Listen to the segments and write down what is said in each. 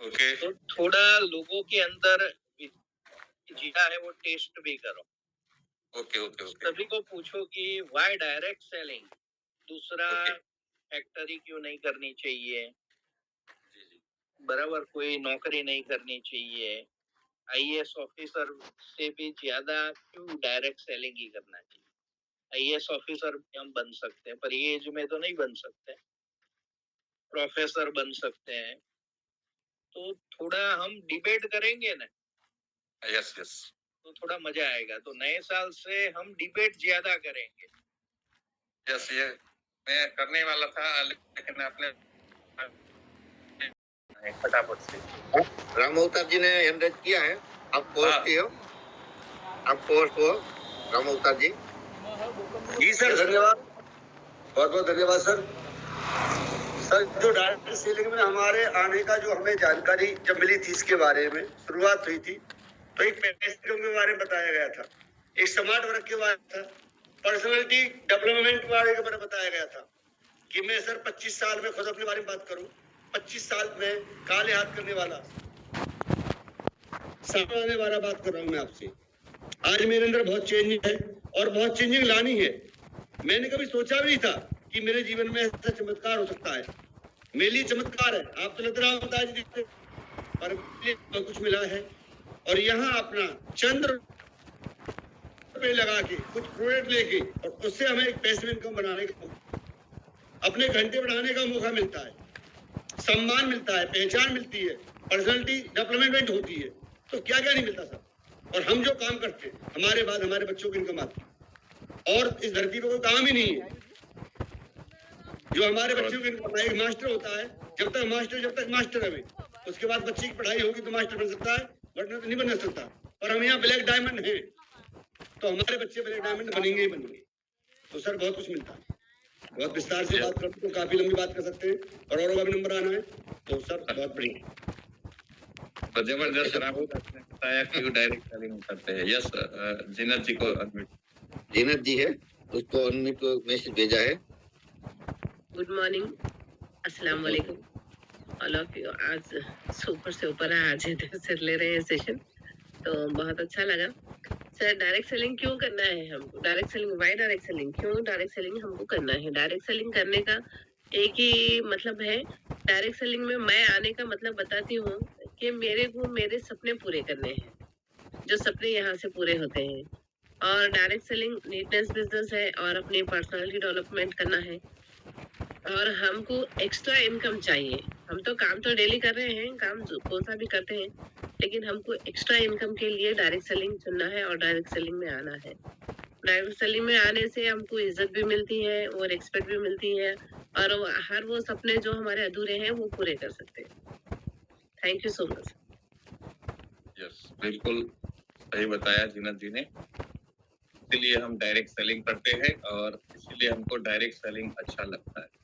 Okay तो थोड़ा लोगों के अंदर जीना है वो टेस्ट भी करो। ओके ओके ओके सभी को पूछो कि व्हाई डायरेक्ट सेलिंग, दूसरा ओके फैक्ट्री क्यों नहीं करनी चाहिए, जी जी बराबर कोई नौकरी नहीं करनी चाहिए, आईएएस ऑफिसर से भी ज्यादा क्यों डायरेक्ट सेलिंग ही करना चाहिए। आईएएस ऑफिसर हम बन सकते हैं पर ये एज में तो नहीं बन सकते, प्रोफेसर बन सकते हैं। तो थोड़ा हम डिबेट करेंगे ना यस यस तो थोड़ा मजा आएगा। तो नए साल से हम डिबेट ज्यादा करेंगे। यस ये मैं करने वाला था लेकिन आपने फटाफट से राम अवतार जी ने हैंड रेज किया है, आप पोस्ट किए हो, आप पोस्ट हो राम अवतार जी। जी सर, धन्यवाद, बहुत बहुत धन्यवाद सर। सर जो डायरेक्ट सेलिंग में हमारे आने का जो हमें जानकारी जब मिली थी इसके बारे में शुरुआत हुई थी तो एक पैकेजों के बारे में बताया गया था, एक स्मार्ट वर्क के बारे में था, पर्सनालिटी डेवलपमेंट के बारे में बताया गया था कि मैं सर 25 साल में खुद अपने बारे में बात करूं, 25 साल में काले हाथ करने वाला सामने वाला बात कर रहा हूं मैं आपसे। आज मेरे अंदर बहुत चेंज है और बहुत चेंजिंग लानी है। मैंने कभी सोचा भी नहीं था कि मेरे जीवन में ऐसा चमत्कार हो सकता है। मेरे लिए चमत्कार है, आप तो लग रहा होता है पर बहुत कुछ मिला है। और यहाँ अपना चंद्र पे लगा के कुछ प्रोडक्ट लेके और उससे हमें एक पैसिव इनकम बनाने का, अपने घंटे बढ़ाने का मौका मिलता है, सम्मान मिलता है, पहचान मिलती है, पर्सनालिटी डेवलपमेंट होती है। तो क्या क्या नहीं मिलता सर। और हम जो काम करते हैं हमारे बाद हमारे बच्चों की इनकम आती है और इस धरती पर कोई काम ही नहीं है जो हमारे बच्चों की इनकम। एक मास्टर होता है, जब तक मास्टर है, उसके बाद बच्चे की पढ़ाई होगी तो मास्टर बन सकता है, वरना तो नहीं बन सकता। पर हम यहाँ ब्लैक डायमंड हैं तो हमारे बच्चे ब्लैक डायमंड बनेंगे ही बनेंगे। तो सर बहुत कुछ मिलता है, बहुत विस्तार से बात करते तो काफी लंबी बात कर सकते हैं और का भी नंबर आना है तो सर बहुत बढ़िया। तो जबरदस्त सर, आपने बताया कि वो डायरेक्ट सेलिंग करते हैं। यस जीनत जी को अनम्यूट, जीनत जी है, उसको अनम्यूट को मैसेज भेजा है। गुड मॉर्निंग, अस्सलाम वालेकुम ऑल ऑफ यू। आज सुपर से ऊपर आज सर ले रहे हैं सेशन, तो बहुत अच्छा लगा। सर डायरेक्ट सेलिंग क्यों करना है हमको? Direct selling, why direct selling, क्यों डायरेक्ट सेलिंग हमको करना है? डायरेक्ट सेलिंग करने का एक ही मतलब है। डायरेक्ट सेलिंग में मैं आने का मतलब बताती हूँ कि मेरे को मेरे सपने पूरे करने हैं, जो सपने यहाँ से पूरे होते हैं। और डायरेक्ट सेलिंग नीटनेस बिजनेस है और अपनी पर्सनालिटी डेवलपमेंट करना है। और हमको एक्स्ट्रा इनकम चाहिए। हम तो काम तो डेली कर रहे हैं, काम कौन सा भी करते हैं, लेकिन हमको एक्स्ट्रा इनकम के लिए डायरेक्ट सेलिंग चुनना है और डायरेक्ट सेलिंग में आना है। डायरेक्ट सेलिंग में आने से हमको इज्जत भी मिलती है और रिस्पेक्ट भी मिलती है और हर वो सपने जो हमारे अधूरे हैं वो पूरे कर सकते हैं। Thank you so much. Yes बिल्कुल सही बताया जीनत जी ने। इसीलिए हम डायरेक्ट सेलिंग करते हैं और इसीलिए हमको डायरेक्ट सेलिंग अच्छा लगता है।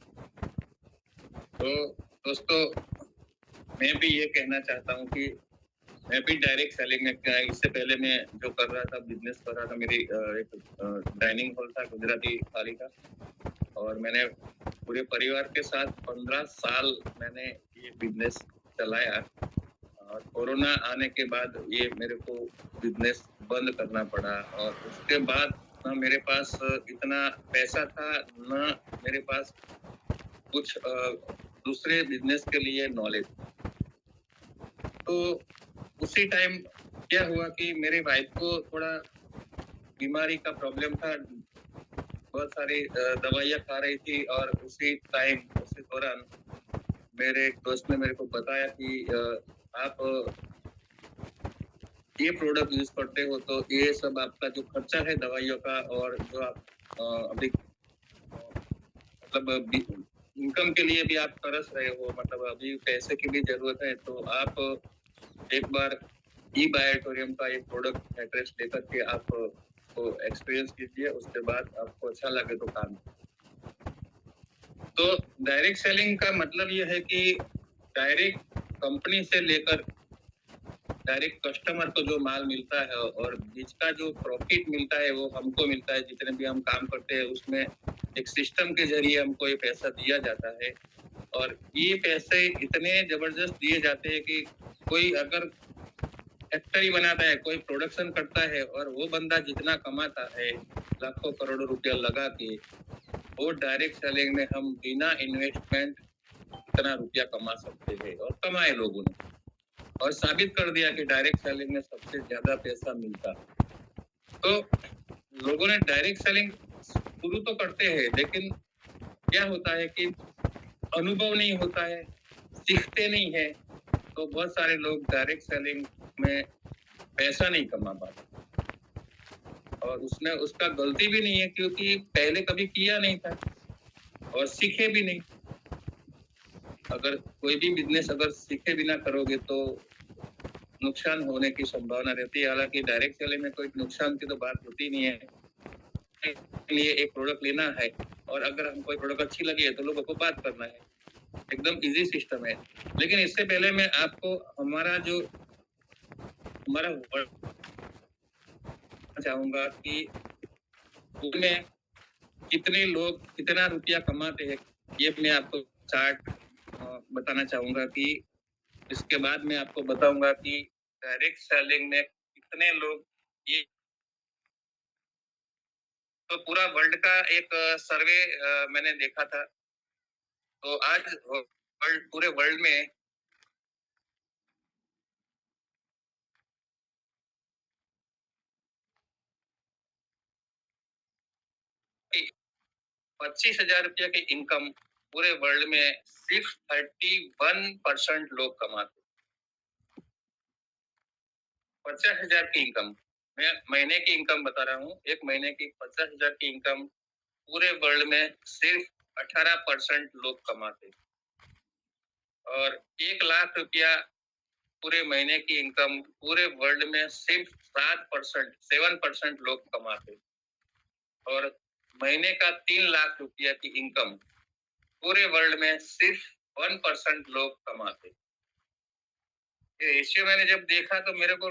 तो दोस्तों मैं भी ये कहना चाहता हूँ कि मैं भी डायरेक्ट सेलिंग में, इससे पहले मैं जो कर रहा था, बिजनेस कर रहा था, मेरी एक डाइनिंग हॉल था गुजराती थाली का, और मैंने पूरे परिवार के साथ 15 साल मैंने ये बिजनेस चलाया। और कोरोना आने के बाद ये मेरे को बिजनेस बंद करना पड़ा और उसके बाद ना मेरे पास इतना पैसा था, ना मेरे पास कुछ दूसरे बिजनेस के लिए नॉलेज। तो उसी टाइम क्या हुआ कि मेरे वाइफ को थोड़ा बीमारी का प्रॉब्लम था, बहुत सारी दवाइयाँ खा रही थी, और उसी दौरान मेरे एक दोस्त ने मेरे को बताया कि आप ये प्रोडक्ट यूज करते हो तो ये सब आपका जो खर्चा है दवाइयों का, और जो आप अभी मतलब इनकम के लिए भी आप तरस रहे हो, मतलब अभी पैसे की भी जरूरत है, तो आप एक बार ई बायोटोरियम का एक प्रोडक्ट एड्रेस लेकर के आप को एक्सपीरियंस कीजिए, उसके बाद आपको अच्छा लगे तो काम। तो डायरेक्ट सेलिंग का मतलब ये है कि डायरेक्ट कंपनी से लेकर डायरेक्ट कस्टमर को जो माल मिलता है और बीच का जो प्रॉफिट मिलता है वो हमको मिलता है। जितने भी हम काम करते हैं उसमें एक सिस्टम के जरिए हमको ये पैसा दिया जाता है, और ये पैसे इतने जबरदस्त दिए जाते हैं कि कोई अगर फैक्ट्री बनाता है, कोई प्रोडक्शन करता है और वो बंदा जितना कमाता है लाखों करोड़ों रुपया लगा के, वो डायरेक्ट सेलिंग में हम बिना इन्वेस्टमेंट इतना रुपया कमा सकते हैं और कमाए लोगों ने, और साबित कर दिया कि डायरेक्ट सेलिंग में सबसे ज्यादा पैसा मिलता है। तो लोगों ने डायरेक्ट सेलिंग शुरू तो करते हैं, लेकिन क्या होता है कि अनुभव नहीं होता है, सीखते नहीं है, तो बहुत सारे लोग डायरेक्ट सेलिंग में पैसा नहीं कमा पाते। और उसमें उसका गलती भी नहीं है, क्योंकि पहले कभी किया नहीं था और सीखे भी नहीं। अगर कोई भी बिजनेस अगर सीखे बिना करोगे तो नुकसान होने की संभावना रहती है। हालांकि डायरेक्ट सेलिंग में कोई नुकसान की तो बात होती नहीं है। लिए एक प्रोडक्ट लेना है और अगर हम कोई प्रोडक्ट अच्छी लगी है तो लोगों को बात करना है, एकदम इजी सिस्टम है। लेकिन इससे पहले मैं आपको हमारा चाहूंगा कि उसमें कितने लोग कितना रुपया कमाते हैं, ये मैं आपको चार्ट बताना चाहूंगा। कि इसके बाद मैं आपको बताऊंगा कि डायरेक्ट सेलिंग में कितने लोग ये, तो पूरा वर्ल्ड का एक सर्वे मैंने देखा था। तो आज पूरे वर्ल्ड में 25,000 रुपया की इनकम पूरे वर्ल्ड में सिर्फ 31% लोग कमाते। 50,000 की इनकम, मैं महीने की इनकम बता रहा हूँ, एक महीने की 50,000 की इनकम पूरे वर्ल्ड में सिर्फ 18% लोग कमाते। और 1 लाख रुपया पूरे महीने की इनकम पूरे वर्ल्ड में सिर्फ 7% लोग कमाते। और महीने का 3 लाख रुपया की इनकम पूरे वर्ल्ड में सिर्फ 1% लोग कमाते। ये रेशियो मैंने जब देखा तो मेरे को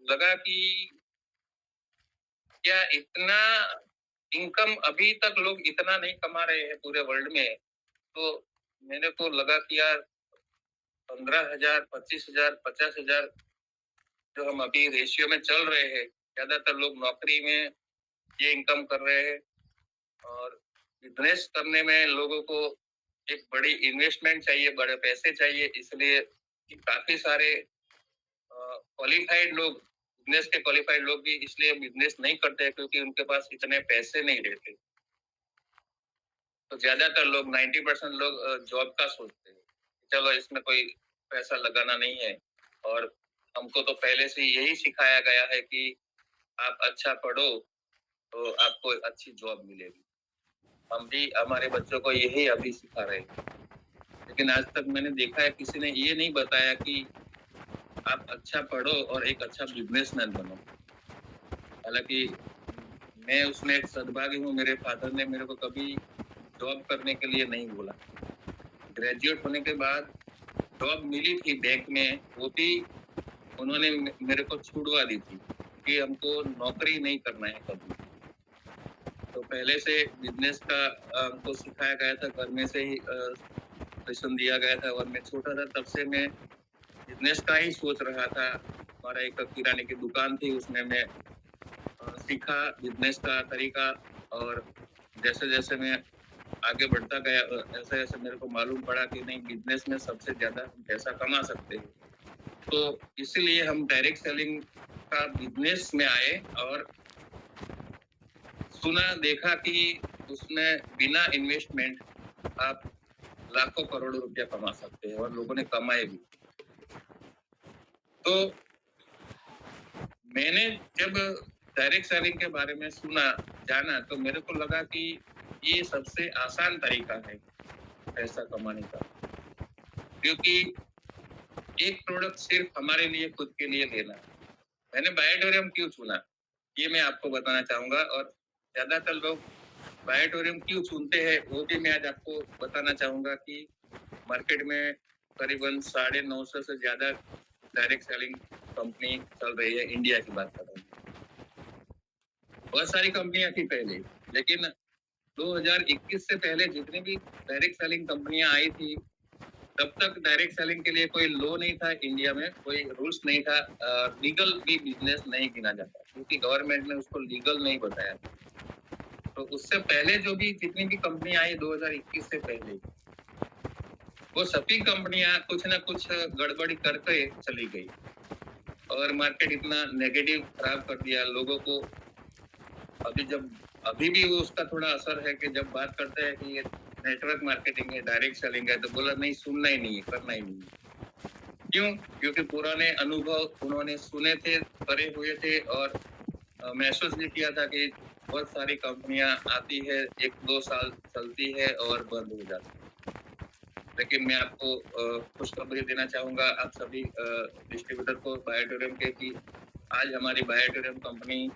लगा कि क्या इतना इनकम अभी तक लोग इतना नहीं कमा रहे हैं पूरे वर्ल्ड में। तो मेरे को लगा कि यार 15,000, 25,000, 50,000 जो हम अभी रेशियो में चल रहे हैं, ज्यादातर लोग नौकरी में ये इनकम कर रहे हैं। और बिजनेस करने में लोगों को एक बड़ी इन्वेस्टमेंट चाहिए, बड़े पैसे चाहिए, इसलिए काफी सारे क्वालिफाइड लोग, बिजनेस के क्वालिफाइड लोग भी इसलिए बिजनेस नहीं करते क्योंकि उनके पास इतने पैसे नहीं रहते। तो ज्यादातर लोग 90% लोग जॉब का सोचते हैं, चलो इसमें कोई पैसा लगाना नहीं है। और हमको तो पहले से यही सिखाया गया है कि आप अच्छा पढ़ो तो आपको अच्छी जॉब मिलेगी। हम भी हमारे बच्चों को यही अभी सिखा रहे हैं। लेकिन आज तक मैंने देखा है किसी ने ये नहीं बताया कि आप अच्छा पढ़ो और एक अच्छा बिजनेसमैन बनो। हालांकि मैं उसमें एक सद्भागी हूँ, मेरे फादर ने मेरे को कभी जॉब करने के लिए नहीं बोला। ग्रेजुएट होने के बाद जॉब मिली थी बैंक में, वो भी उन्होंने मेरे को छुड़वा दी थी कि हमको नौकरी नहीं करना है कभी। तो पहले से बिजनेस का हमको सिखाया गया था, घर में से ही सेशन दिया गया था। और मैं छोटा था तब से मैं बिजनेस का ही सोच रहा था। हमारा एक किराने की दुकान थी, उसमें मैं सीखा बिजनेस का तरीका। और जैसे जैसे मैं आगे बढ़ता गया ऐसे ऐसे मेरे को मालूम पड़ा कि नहीं, बिजनेस में सबसे ज्यादा हम पैसा कमा सकते हैं। तो इसीलिए हम डायरेक्ट सेलिंग का बिजनेस में आए और सुना देखा कि उसमें बिना इन्वेस्टमेंट आप लाखों करोड़ों रुपया कमा सकते हैं, और लोगों ने कमाए भी। तो मैंने जब डायरेक्ट सेलिंग के बारे में जाना तो मेरे को लगा कि ये सबसे आसान तरीका है पैसा कमाने का, क्योंकि एक प्रोडक्ट सिर्फ हमारे लिए खुद के लिए लेना है। मैंने बायोटोरियम क्यों चुना ये मैं आपको बताना चाहूंगा। और ज्यादातर लोग बायोटोरियम क्यों चुनते हैं वो भी मैं आज आपको बताना चाहूंगा। कि मार्केट में करीबन 950 से ज्यादा डायरेक्ट सेलिंग कंपनी चल रही है। इंडिया की बात कर रहा हूँ, बहुत सारी कंपनियां थी पहले, लेकिन 2021 से पहले जितनी भी डायरेक्ट सेलिंग कंपनियां आई थी तब तक डायरेक्ट सेलिंग के लिए कोई लॉ नहीं था इंडिया में, कोई रूल्स नहीं था, लीगल भी बिजनेस नहीं गिना जाता क्योंकि गवर्नमेंट ने उसको लीगल नहीं बताया। तो उससे पहले जो भी जितनी भी कंपनी आई 2021 से पहले, वो सभी कंपनियां कुछ ना कुछ गड़बड़ी करके चली गई और मार्केट इतना नेगेटिव खराब कर दिया लोगों को। अभी भी वो उसका थोड़ा असर है कि जब बात करते हैं कि ये नेटवर्क मार्केटिंग है, डायरेक्ट सेलिंग है, तो बोला नहीं, सुनना ही नहीं है, करना ही नहीं है। क्यों? क्योंकि पुराने अनुभव उन्होंने सुने थे, करे हुए थे और महसूस भी किया था कि बहुत सारी कंपनियां आती है, 1-2 साल चलती है और बंद हो जाती है। लेकिन मैं आपको खुशखबरी देना चाहूंगा आप सभी डिस्ट्रीब्यूटर को बायोटोरियम के कि आज हमारी बायोटोरियम कंपनी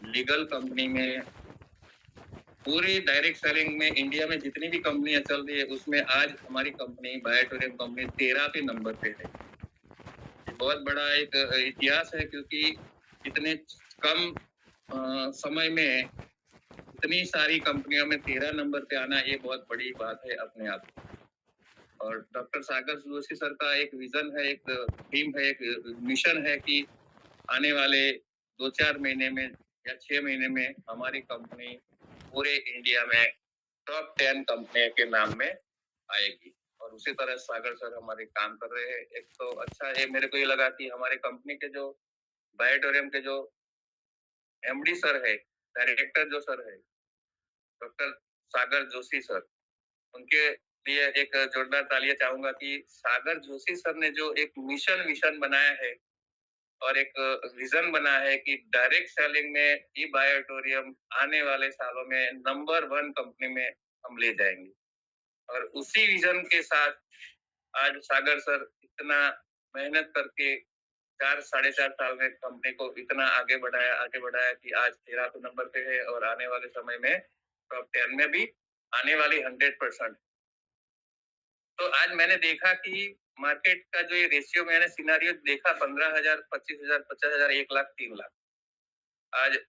लीगल कंपनी में पूरी डायरेक्ट सेलिंग में इंडिया में जितनी भी कंपनियां चल रही है उसमें आज हमारी कंपनी बायोटोरियम कंपनी 13वें नंबर पे है। ये बहुत बड़ा एक इतिहास है क्योंकि इतने कम समय में इतनी सारी कंपनियों में 13 नंबर पे आना ये बहुत बड़ी बात है अपने आप। और डॉक्टर सागर जोशी सर का एक विजन है, एक थीम है, एक मिशन है कि आने वाले 2-4 महीने में या 6 महीने में हमारी कंपनी पूरे इंडिया में टॉप 10 कंपनी के नाम में आएगी। और उसी तरह सागर सर हमारे काम कर रहे हैं। एक तो अच्छा है, मेरे को ये लगा कि हमारे कंपनी के जो बायोटोरियम के जो एमडी सर है, डायरेक्टर जो सर है, डॉक्टर सागर जोशी सर, उनके लिए एक जोरदार तालियां चाहूंगा कि सागर जोशी सर ने जो एक मिशन विजन बनाया है और एक विजन बना है कि डायरेक्ट सेलिंग में ई बायोटोरियम आने वाले सालों में नंबर 1 कंपनी में हम ले जाएंगे। और उसी विजन के साथ आज सागर सर इतना मेहनत करके 4-4.5 साल में कंपनी को इतना आगे बढ़ाया कि आज 13 नंबर पे है और आने वाले समय में टॉप 10 में भी आने वाली 100%। तो आज मैंने देखा कि मार्केट का जो ये रेशियो मैंने सिनारियो देखा 15,000, 25,000, 50,000, 1 लाख, 3 लाख। आज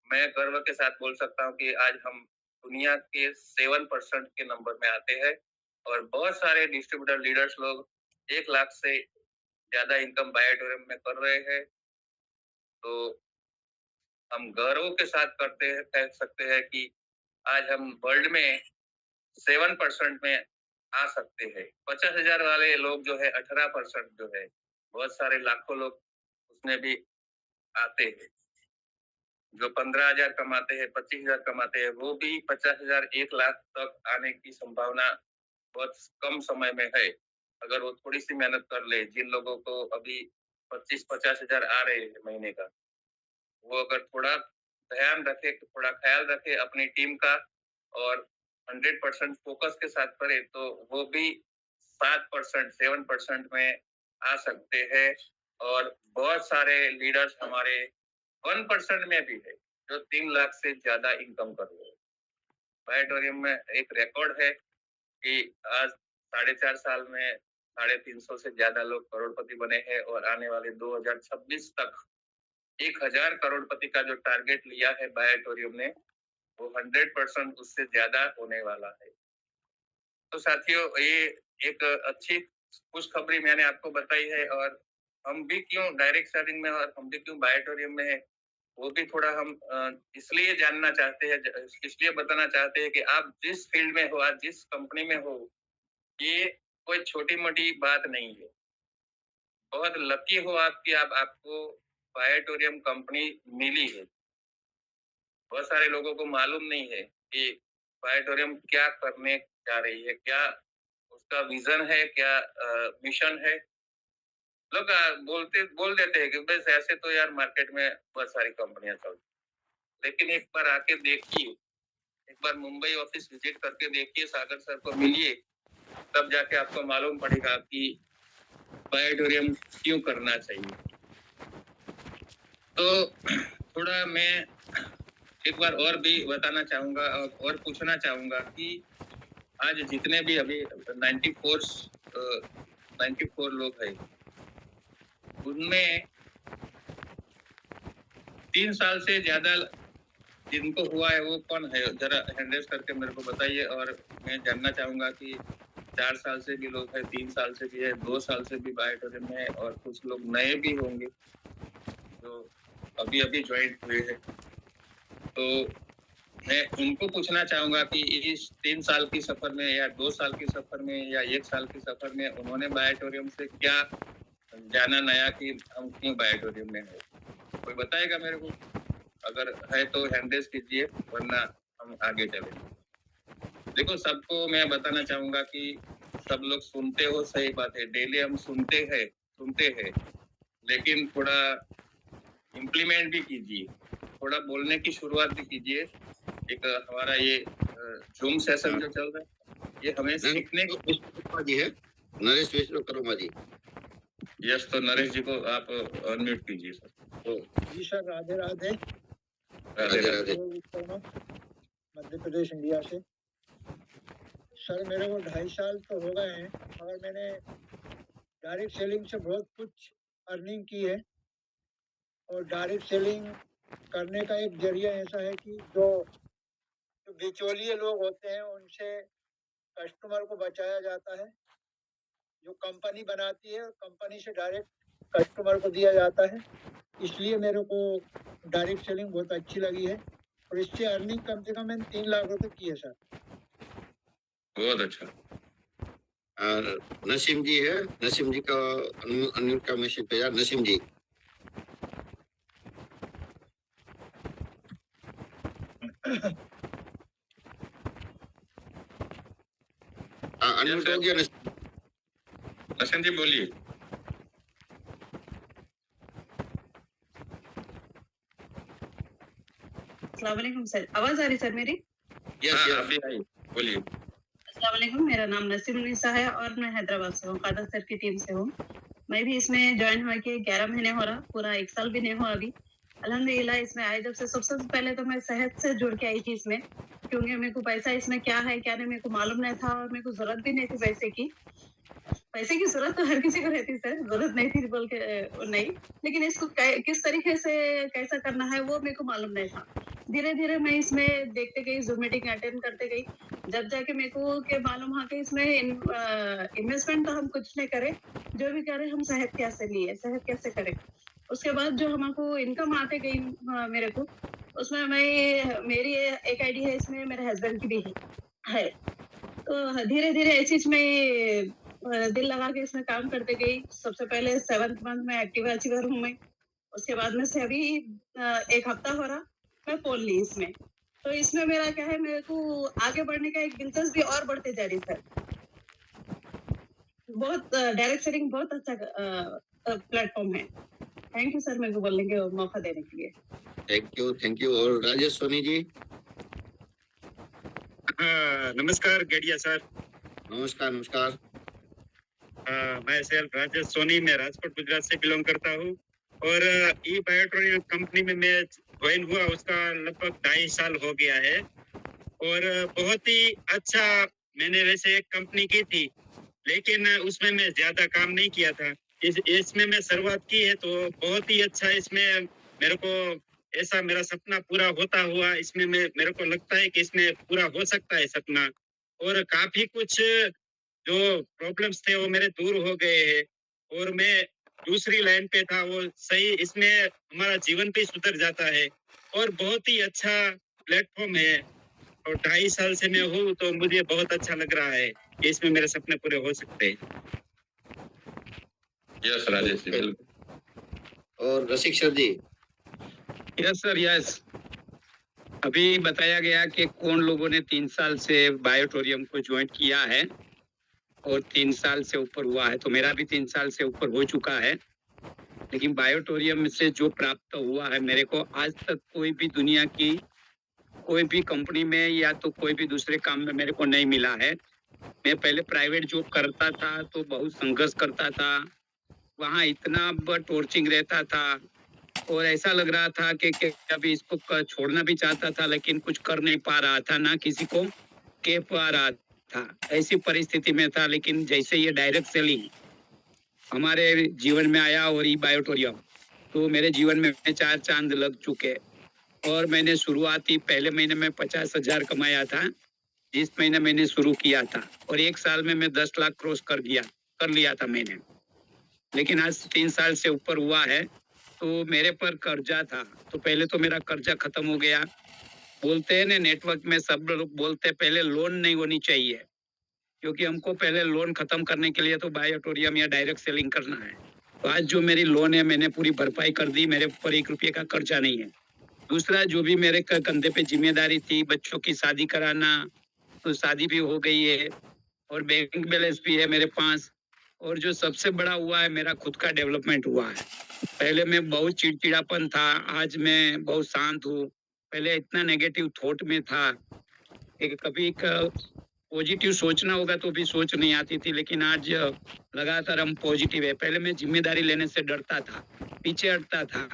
मैं गर्व के साथ बोल सकता हूँ कि आज हम दुनिया के 7% के नंबर में आते हैं और बहुत सारे डिस्ट्रीब्यूटर लीडर्स लोग 1 लाख से ज्यादा इनकम बायोटोरियम में कर रहे हैं। तो हम गर्व के साथ कह सकते हैं कि आज हम वर्ल्ड में 7% में आ सकते हैं। 50,000 वाले लोग जो है 18% जो है, बहुत सारे लाखों लोग उसमें भी आते हैं। जो 15,000 कमाते हैं, 25,000 कमाते हैं, वो भी 50,000, 1 लाख तक आने की संभावना बहुत कम समय में है। अगर वो थोड़ी सी मेहनत कर ले, जिन लोगों को अभी 25-50,000 आ रहे हैं महीने का, वो अगर थोड़ा ध्यान रखे, थोड़ा ख्याल रखे अपनी टीम का और 100% फोकस के साथ करे तो वो भी 7%, 7% में आ सकते हैं। और बहुत सारे लीडर्स हमारे 1% में भी है जो 3 लाख से ज्यादा इनकम कर रहे हैं। बायोटोरियम में एक रिकॉर्ड है कि आज 4.5 साल में 350 से ज्यादा लोग करोड़पति बने हैं और आने वाले 2026 तक 1,000 करोड़पति का जो टारगेट लिया है बायोटोरियम ने, वो 100% उससे ज्यादा होने वाला है। तो साथियों, ये एक अच्छी खुशखबरी मैंने आपको बताई है और हम भी क्यों डायरेक्ट सेलिंग में और हम भी क्यों बायोटोरियम में है, वो भी थोड़ा हम इसलिए जानना चाहते हैं, इसलिए बताना चाहते हैं कि आप जिस फील्ड में हो, आज जिस कंपनी में हो, ये कोई छोटी-मोटी बात नहीं है। बहुत लकी हो आप कि आपको बायोटोरियम कंपनी मिली है। बहुत सारे लोगों को मालूम नहीं है कि बायोटोरियम क्या करने जा रही है, क्या उसका विजन है, क्या मिशन है। लोग बोल देते हैं कि बस ऐसे तो यार मार्केट में बहुत सारी कंपनियां चलती, लेकिन एक बार आके देखिए, एक बार मुंबई ऑफिस विजिट करके देखिए, सागर सर को मिलिए, तब जाके आपको मालूम पड़ेगा कि बायोटोरियम क्यों करना चाहिए। तो थोड़ा मैं एक बार और भी बताना चाहूंगा और पूछना चाहूंगा कि आज जितने भी अभी 94 लोग हैं, उनमें 3 साल से ज्यादा जिनको हुआ है वो कौन है, जरा हैंड रेज करके मेरे को बताइए। और मैं जानना चाहूंगा कि 4 साल से भी लोग हैं, 3 साल से भी है, 2 साल से भी बायोटोरियम में है और कुछ लोग नए भी होंगे जो अभी ज्वाइन हुए हैं। तो मैं उनको पूछना चाहूंगा कि इस 3 साल की सफर में या 2 साल की सफर में या 1 साल की सफर में उन्होंने बायोटोरियम से क्या जाना नया कि हम क्यों बायोटोरियम में है? कोई बताएगा मेरे को? अगर है तो हैंड रेज कीजिए, वरना हम आगे चलेंगे। देखो, सबको मैं बताना चाहूंगा कि सब लोग सुनते हो, सही बात है, डेली हम सुनते हैं, लेकिन थोड़ा इम्प्लीमेंट भी कीजिए, थोड़ा बोलने की शुरुआत भी कीजिए। एक हमारा ये जूम सेशन जो चल रहा है, ये हमें सीखने को जी है नरेश विश्वकर्मा जी। यस, तो नरेश जी को आप अनम्यूट कीजिए सर। जी सर, राधे राधे। राधे राधे। मध्य प्रदेश इंडिया से। सर मेरे को 2.5 साल तो हो गए हैं और मैंने डायरेक्ट सेलिंग से बहुत कुछ अर्निंग की है। और डायरेक्ट सेलिंग करने का एक जरिया ऐसा है कि जो बिचौलिए लोग होते हैं उनसे कस्टमर को बचाया जाता है। जो कंपनी बनाती है कंपनी से डायरेक्ट कस्टमर को दिया जाता है, इसलिए मेरे को डायरेक्ट सेलिंग बहुत अच्छी लगी है। और इससे अर्निंग कम से कम मैंने 3 लाख रुपए की है सर। बहुत अच्छा। नसीम जी है, नसीम जी का अनिल का मैसेज भेजा। नसीम जी अनम्यूट हो गया। नसीम जी बोलिए। अस्सलाम वालेकुम सर, आवाज आ रही सर मेरी? यस अभी आई, बोलिए। अस्सलाम वालेकुम, मेरा नाम नसीम निसा है और मैं हैदराबाद से हूँ, कादर सर की टीम से हूँ। मैं भी इसमें ज्वाइन हुआ के 11 महीने हो रहा, पूरा 1 साल भी नहीं हुआ अभी। अल्हम्दुलिल्लाह इसमें आए जब से सबसे पहले तो मैं सेहत से जुड़ के आई थी इसमें, क्योंकि मेरे को पैसा इसमें क्या है क्या नहीं मेरे को मालूम नहीं था और मेरे को जरूरत भी नहीं थी पैसे की। पैसे की जरूरत तो हर किसी को रहती है सर, जरूरत नहीं थी बोल के नहीं, लेकिन इसको किस तरीके से कैसा करना है वो मेरे को मालूम नहीं था। धीरे धीरे मैं इसमें देखते गई, जूम मीटिंग अटेंड करते गई, जब जाके मेरे को के मालूम हुआ कि इसमें इन्वेस्टमेंट तो हम कुछ नहीं करें, जो भी करें हम सेहत कैसे लिए, सेहत कैसे करें। उसके बाद जो हमको इनकम आते गई मेरे को, उसमें मैं मेरी एक आईडी है इसमें, मेरे हस्बैंड की भी है। तो धीरे धीरे ऐसी इसमें दिल लगा के इसमें काम करते गई। सबसे पहले 7th मंथ में एक्टिव अचीवर हूँ मैं। उसके बाद में से अभी 1 हफ्ता हो रहा मैं फोन ली इसमें। तो इसमें मेरा क्या है, मेरे को आगे बढ़ने का एक दिलचस्पी और बढ़ते जा रही सर। बहुत डायरेक्ट सेलिंग बहुत अच्छा प्लेटफॉर्म है। थैंक यू सर, मेरे को बोलने के मौका देने के लिए। Thank you. और राजेश सोनी जी। नमस्कार गेडिया सर। नमस्कार। मैं सेल्फ राजेश सोनी, मैं राजकोट गुजरात से बिलोंग करता हूँ और ई बायोटोरियम कंपनी में मैं ज्वाइन हुआ, उसका लगभग 2.5 साल हो गया है। और बहुत ही अच्छा, मैंने वैसे एक कंपनी की थी लेकिन उसमें मैं ज्यादा काम नहीं किया था। इसमें मैं शुरुआत की है तो बहुत ही अच्छा, इसमें मेरे को ऐसा मेरा सपना पूरा होता हुआ इसमें मेरे को लगता है कि इसमें पूरा हो सकता है सपना। और काफी कुछ जो प्रॉब्लम्स थे वो मेरे दूर हो गए हैं और मैं दूसरी लाइन पे था, वो सही, इसमें हमारा जीवन भी सुधर जाता है और बहुत ही अच्छा प्लेटफॉर्म है। और 2.5 साल से मैं हूँ तो मुझे बहुत अच्छा लग रहा है कि इसमें मेरे सपने पूरे हो सकते हैं। यस राजेश जी, बिल्कुल। और Rasik sir ji. Yes sir, yes. अभी बताया गया कि कौन लोगों ने 3 साल से बायोटोरियम को ज्वाइन किया है और 3 साल से ऊपर हुआ है, तो मेरा भी 3 साल से ऊपर हो चुका है। लेकिन बायोटोरियम से जो प्राप्त हुआ है मेरे को, आज तक कोई भी दुनिया की कोई भी कंपनी में या तो कोई भी दूसरे काम में मेरे को नहीं मिला है। मैं पहले प्राइवेट जॉब करता था तो बहुत संघर्ष करता था, वहाँ इतना टॉर्चरिंग रहता था और ऐसा लग रहा था कि अभी इसको छोड़ना भी चाहता था लेकिन कुछ कर नहीं पा रहा था, ना किसी को कह पा रहा था, ऐसी परिस्थिति में था। लेकिन जैसे ये डायरेक्ट सेलिंग हमारे जीवन में आया और ई बायोटोरियम, तो मेरे जीवन में 4 चांद लग चुके। और मैंने शुरुआती पहले महीने में 50,000 कमाया था, जिस महीने मैंने शुरू किया था, और 1 साल में मैं 10 लाख क्रॉस कर लिया था मैंने। लेकिन आज 3 साल से ऊपर हुआ है, तो मेरे पर कर्जा था, तो पहले तो मेरा कर्जा खत्म हो गया। बोलते हैं ना नेटवर्क में, सब लोग बोलते हैं पहले लोन नहीं होनी चाहिए, क्योंकि हमको पहले लोन खत्म करने के लिए तो बायोटोरियम या डायरेक्ट सेलिंग करना है। तो आज जो मेरी लोन है मैंने पूरी भरपाई कर दी, मेरे ऊपर 1 रुपये का कर्जा नहीं है। दूसरा, जो भी मेरे कंधे पे जिम्मेदारी थी, बच्चों की शादी कराना, तो शादी भी हो गई है, और बैंक बैलेंस भी है मेरे पास। और जो सबसे बड़ा हुआ है, मेरा खुद का डेवलपमेंट हुआ है। पहले मैं बहुत चिड़चिड़ापन था, आज मैं बहुत शांत हूँ। पहले इतना नेगेटिव थॉट में था, एक कभी पॉजिटिव सोचना होगा तो भी सोच नहीं आती थी, लेकिन आज लगातार हम पॉजिटिव है। पहले मैं जिम्मेदारी लेने से डरता था, पीछे हटता था।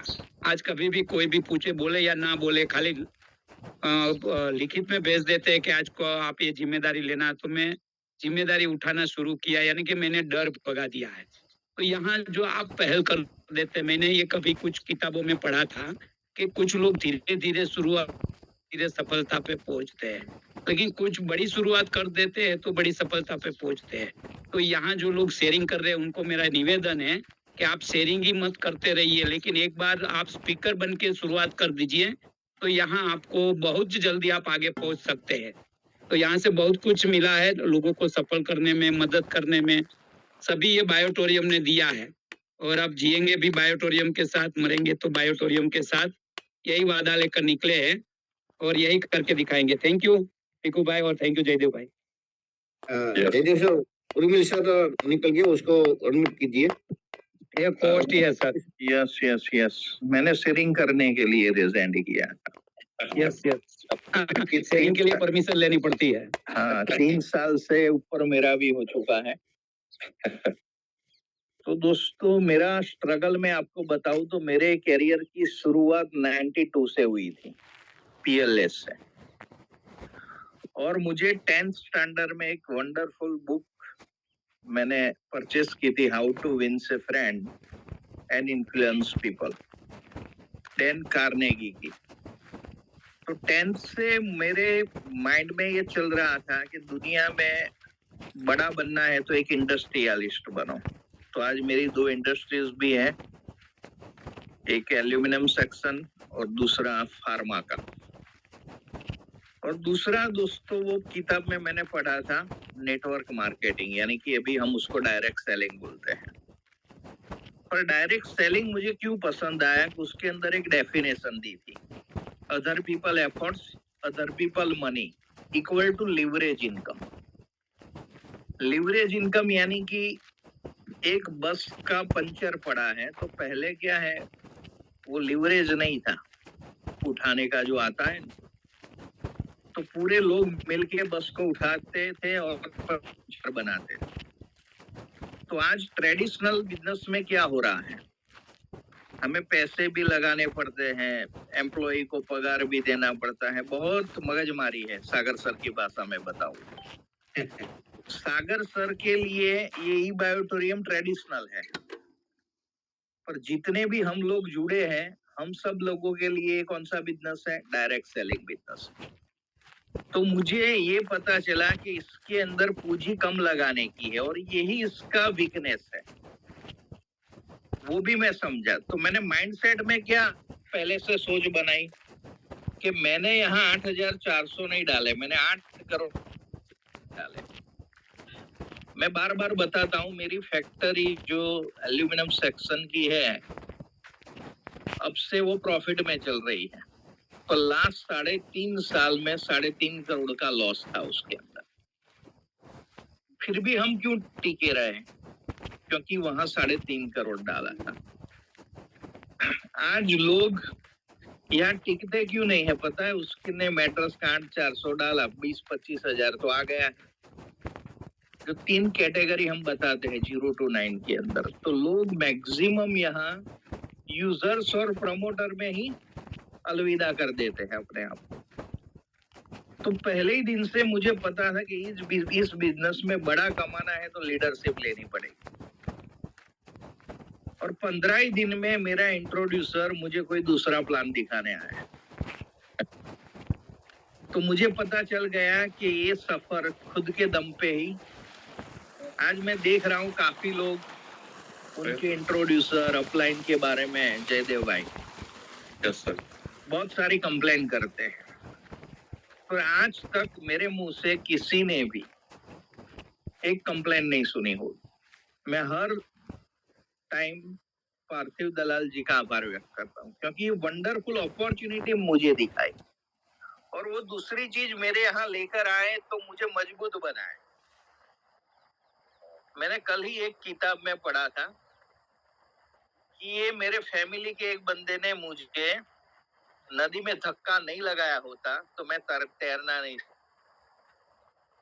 आज कभी भी कोई भी पूछे, बोले या ना बोले, खाली लिखित में भेज देते हैं कि आज को आप ये जिम्मेदारी लेना, तो मैं जिम्मेदारी उठाना शुरू किया, यानी कि मैंने डर भगा दिया है। तो यहाँ जो आप पहल कर देते, मैंने ये कभी कुछ किताबों में पढ़ा था कि कुछ लोग धीरे धीरे सफलता पे पहुंचते हैं, लेकिन कुछ बड़ी शुरुआत कर देते हैं तो बड़ी सफलता पे पहुंचते हैं। तो यहाँ जो लोग शेयरिंग कर रहे हैं, उनको मेरा निवेदन है कि आप शेयरिंग ही मत करते रहिए, लेकिन एक बार आप स्पीकर बन के शुरुआत कर दीजिए, तो यहाँ आपको बहुत जल्दी आप आगे पहुंच सकते हैं। तो यहाँ से बहुत कुछ मिला है लोगों को सफल करने में, मदद करने में, सभी ये बायोटोरियम ने दिया है। और अब जिएंगे भी बायोटोरियम के साथ, मरेंगे तो बायोटोरियम के साथ, यही वादा लेकर निकले हैं और यही करके दिखाएंगे। थैंक यू टिकू भाई, और थैंक यू जयदेव भाई। जयदेव सर, उर्मिल सर निकल गए, उसको अनम्यूट कीजिए। ये पोस्ट ही है सर। यस यस यस, मैंने शेयरिंग करने के लिए रिजाइन किया। यस शेयरिंग के लिए परमिशन लेनी पड़ती है। हाँ, 3 साल से ऊपर मेरा भी हो चुका है। तो दोस्तों, मेरा स्ट्रगल मैं आपको बताऊं तो मेरे करियर की शुरुआत 92 से हुई थी, पीएलएस से। और मुझे 10th स्टैंडर्ड में एक वंडरफुल बुक मैंने परचेस की थी, how to win a friend and influence people, Dale Carnegie की। तो 10th से मेरे माइंड में ये चल रहा था कि दुनिया में बड़ा बनना है तो एक इंडस्ट्रियलिस्ट बनो। तो आज मेरी 2 इंडस्ट्रीज भी हैं, एक एल्यूमिनियम सेक्शन और दूसरा फार्मा का। और दूसरा दोस्तों, वो किताब में मैंने पढ़ा था नेटवर्क मार्केटिंग, यानी कि अभी हम उसको डायरेक्ट सेलिंग बोलते हैं। पर डायरेक्ट सेलिंग मुझे क्यों पसंद आया कि उसके अंदर एक डेफिनेशन दी थी, other people efforts, other people money equal to leverage income. Leverage income यानी कि एक बस का पंचर पड़ा है, तो पहले क्या है, वो लिवरेज नहीं था उठाने का जो आता है, तो पूरे लोग मिलके बस को उठाते थे और पंचर बनाते थे। तो आज ट्रेडिशनल बिजनेस में क्या हो रहा है, हमें पैसे भी लगाने पड़ते हैं, एम्प्लॉय को पगार भी देना पड़ता है, बहुत मगजमारी है। सागर सर की भाषा में बताऊं, सागर सर के लिए ये ई बायोटोरियम ट्रेडिशनल है, पर जितने भी हम लोग जुड़े हैं, हम सब लोगों के लिए कौन सा बिजनेस है, डायरेक्ट सेलिंग बिजनेस। तो मुझे ये पता चला कि इसके अंदर पूंजी कम लगाने की है और यही इसका वीकनेस है, वो भी मैं समझा। तो मैंने माइंडसेट में क्या पहले से सोच बनाई कि मैंने यहाँ 8,400 नहीं डाले, मैंने 8 करोड़ डाले। मैं बार बार बताता हूँ, मेरी फैक्ट्री जो एल्यूमिनियम सेक्शन की है, अब से वो प्रॉफिट में चल रही है, पर लास्ट 3.5 साल में 3.5 करोड़ का लॉस था उसके अंदर। फिर भी हम क्यों टिके रहे, क्योंकि वहां 3.5 करोड़ डाला था। आज लोग यहाँ टिकते क्यों नहीं है पता है, उसने मैट्रेस का 400 डाला, 20-25 हजार तो आ गया है। जो 3 कैटेगरी हम बताते हैं 0 to 9 के अंदर, तो लोग मैक्सिमम यहाँ यूजर्स और प्रमोटर में ही अलविदा कर देते हैं अपने आप को। तो पहले ही दिन से मुझे पता था कि इस बिजनेस में बड़ा कमाना है तो लीडरशिप लेनी पड़ेगी। और 15 ही दिन में मेरा इंट्रोड्यूसर मुझे कोई दूसरा प्लान दिखाने आया। तो मुझे पता चल गया कि ये सफर खुद के दम पे ही, आज मैं देख रहा हूँ काफी लोग उनके इंट्रोड्यूसर अपलाइन के बारे में, जयदेव भाई, यस सर, बहुत सारी कंप्लेन करते हैं, पर आज तक मेरे मुंह से किसी ने भी एक कंप्लेन नहीं सुनी हो। मैं हर टाइम पार्थिव दलाल जी का आभार व्यक्त करता हूँ, क्योंकि ये वंडरफुल अपॉर्चुनिटी मुझे दिखाई, और वो दूसरी चीज मेरे यहाँ लेकर आए तो मुझे मजबूत बनाए। मैंने कल ही एक किताब में पढ़ा था कि ये मेरे फैमिली के एक बंदे ने मुझे नदी में धक्का नहीं लगाया होता तो मैं तैरना नहीं।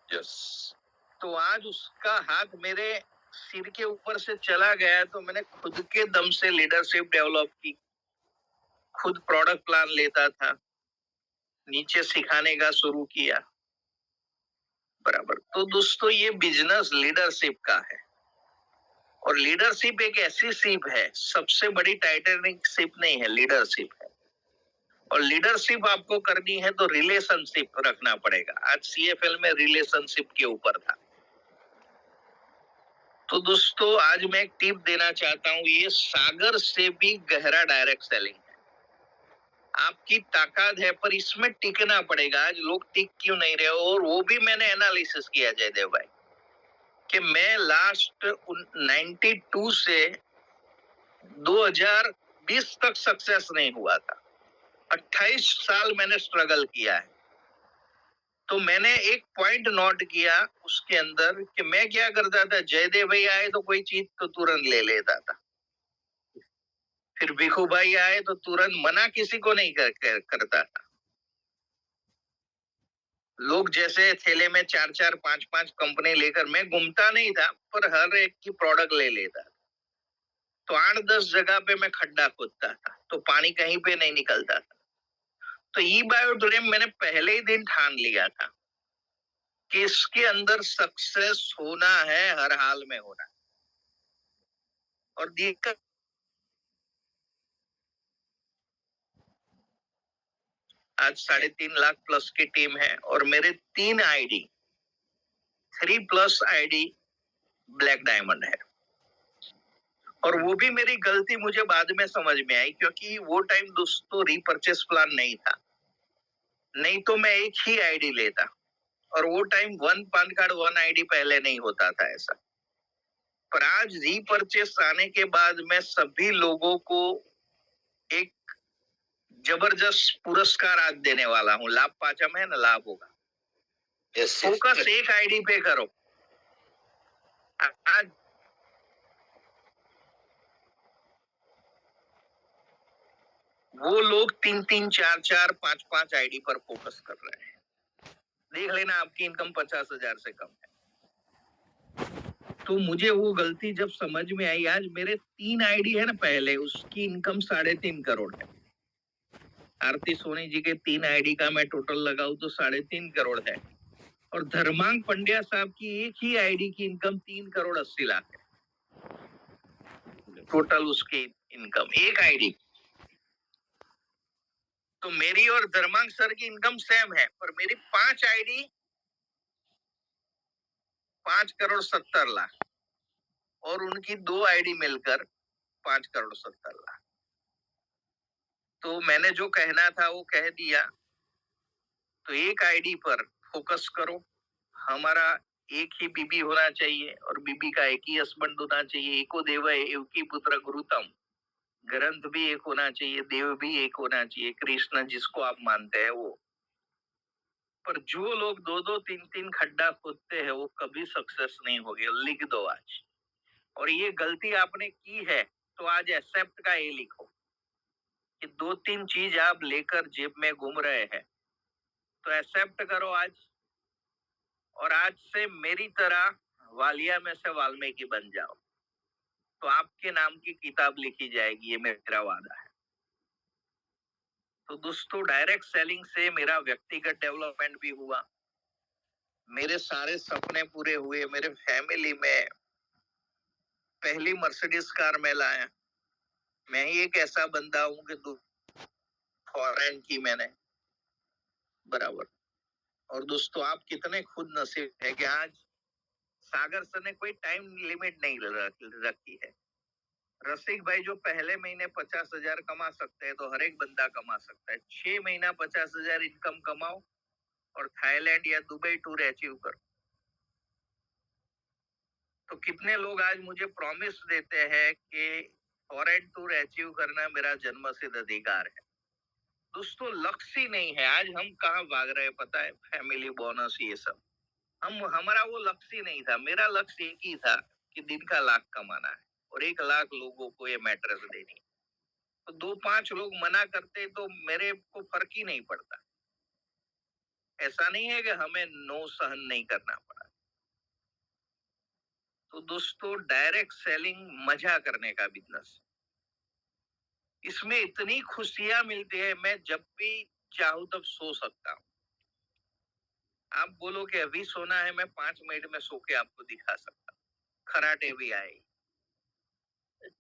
यस, तो आज उसका हाथ मेरे सिर के ऊपर से चला गया, तो मैंने खुद के दम से लीडरशिप डेवलप की, खुद प्रोडक्ट प्लान लेता था, नीचे सिखाने का शुरू किया, बराबर। तो दोस्तों ये बिजनेस लीडरशिप का है, और लीडरशिप एक ऐसी शिप है, सबसे बड़ी टाइटैनिक शिप नहीं है, लीडरशिप है। और लीडरशिप आपको करनी है तो रिलेशनशिप रखना पड़ेगा। आज CFL में रिलेशनशिप के ऊपर था। तो दोस्तों आज मैं एक टिप देना चाहता हूँ, ये सागर से भी गहरा डायरेक्ट सेलिंग है। आपकी ताकत है, पर इसमें टिकना पड़ेगा। आज लोग टिक क्यों नहीं रहे, और वो भी मैंने एनालिसिस किया जयदेव भाई, कि मैं लास्ट 92 से 2020 तक सक्सेस नहीं हुआ था। 28 साल मैंने स्ट्रगल किया है। तो मैंने एक पॉइंट नोट किया उसके अंदर कि मैं क्या करता था, जयदेव भाई आए तो कोई चीज तो तुरंत ले लेता था, फिर भिखू भाई आए तो तुरंत मना किसी को नहीं करता था। लोग जैसे थैले में 4-4 5-5 कंपनी लेकर, मैं घूमता नहीं था, पर हर एक की प्रोडक्ट ले लेता था। तो 8-10 जगह पे मैं खड्डा खोदता था, तो पानी कहीं पे नहीं निकलता था। तो ई बायोड्रीम मैंने पहले ही दिन ठान लिया था कि इसके अंदर सक्सेस होना है, हर हाल में होना है। और दिक्कत आज 3.5 लाख प्लस की टीम है, और मेरे 3 आईडी 3+ आईडी ब्लैक डायमंड है। और वो भी मेरी गलती मुझे बाद में समझ में आई, क्योंकि वो टाइम दोस्तों रीपर्चेस प्लान नहीं था, नहीं तो मैं एक ही आईडी लेता। और वो टाइम 1 पान कार्ड 1 आईडी पहले नहीं होता था ऐसा। पर आज रीपर्चेस आने के बाद मैं सभी लोगों को एक जबरदस्त पुरस्कार आज देने वाला हूँ। लाभ पाचम है ना, लाभ होगा। फोकस एक आईडी पे करो। आज वो लोग 3-3 4-4 5-5 आईडी पर फोकस कर रहे हैं। देख लेना आपकी इनकम 50,000 से कम है। तो मुझे वो गलती जब समझ में आई, आज मेरे 3 आईडी है ना, पहले उसकी इनकम 3.5 करोड़ है। आरती सोनी जी के 3 आईडी का मैं टोटल लगाऊं तो 3.5 करोड़ है। और धर्मांग पंड्या साहब की एक ही आईडी की इनकम 3 करोड़ 80 लाख है टोटल उसकी इनकम, एक आईडी। तो मेरी और धर्मांग सर की इनकम सेम है, पर मेरी 5 आईडी 5 करोड़ 70 लाख, और उनकी 2 आईडी मिलकर 5 करोड़ 70 लाख। तो मैंने जो कहना था वो कह दिया। तो एक आईडी पर फोकस करो। हमारा एक ही बीबी होना चाहिए, और बीबी का एक ही हस्बैंड होना चाहिए। एको देव एक ही पुत्र गुरुतम, ग्रंथ भी एक होना चाहिए, देव भी एक होना चाहिए, कृष्ण जिसको आप मानते हैं वो। पर जो लोग 2-2 3-3 खड्डा खोदते हैं वो कभी सक्सेस नहीं होगी। लिख दो आज। और ये गलती आपने की है तो आज एक्सेप्ट का ये लिखो कि 2-3 चीज आप लेकर जेब में घूम रहे हैं, तो एक्सेप्ट करो आज। और आज से मेरी तरह वालिया में से वाल्मीकि बन जाओ, तो आपके नाम की किताब लिखी जाएगी, ये मेरा वादा है। तो दोस्तों डायरेक्ट सेलिंग से मेरा व्यक्तिगत डेवलपमेंट भी हुआ, मेरे सारे सपने पूरे हुए। मेरे फैमिली में पहली मर्सिडीज कार में लाया। मैं ही एक ऐसा बंदा हूं कि फॉरेन की मैंने, बराबर। और दोस्तों आप कितने खुद नसीब है कि आज सागर सर ने कोई टाइम लिमिट नहीं रखी है। रसिक भाई जो पहले महीने 50,000 कमा सकते हैं, तो हर एक बंदा कमा सकता है। 6 महीना 50,000 इनकम कमाओ और थाईलैंड या दुबई टूर अचीव करो। तो कितने लोग आज मुझे प्रॉमिस देते हैं कि फॉरेन टूर अचीव करना मेरा जन्मसिद्ध अधिकार है। दोस्तों लक्ष्य ही नहीं है। आज हम कहाँ भाग रहे हैं पता है? फैमिली बोनस ये सब। हमारा वो लक्ष्य नहीं था। मेरा लक्ष्य एक ही था कि दिन का 1,00,000 कमाना है और 1,00,000 लोगों को ये मैट्रेस देनी है। तो 2-5 लोग मना करते तो मेरे को फर्क ही नहीं पड़ता। ऐसा नहीं है कि हमें नो सहन नहीं करना पड़ा। तो दोस्तों डायरेक्ट सेलिंग मजा करने का बिजनेस। इसमें इतनी खुशियां मिलती है, मैं जब भी चाहूं तब सो सकता हूं। आप बोलो कि अभी सोना है, मैं 5 मिनट में सो के आपको दिखा सकता हूं। खराटे भी आए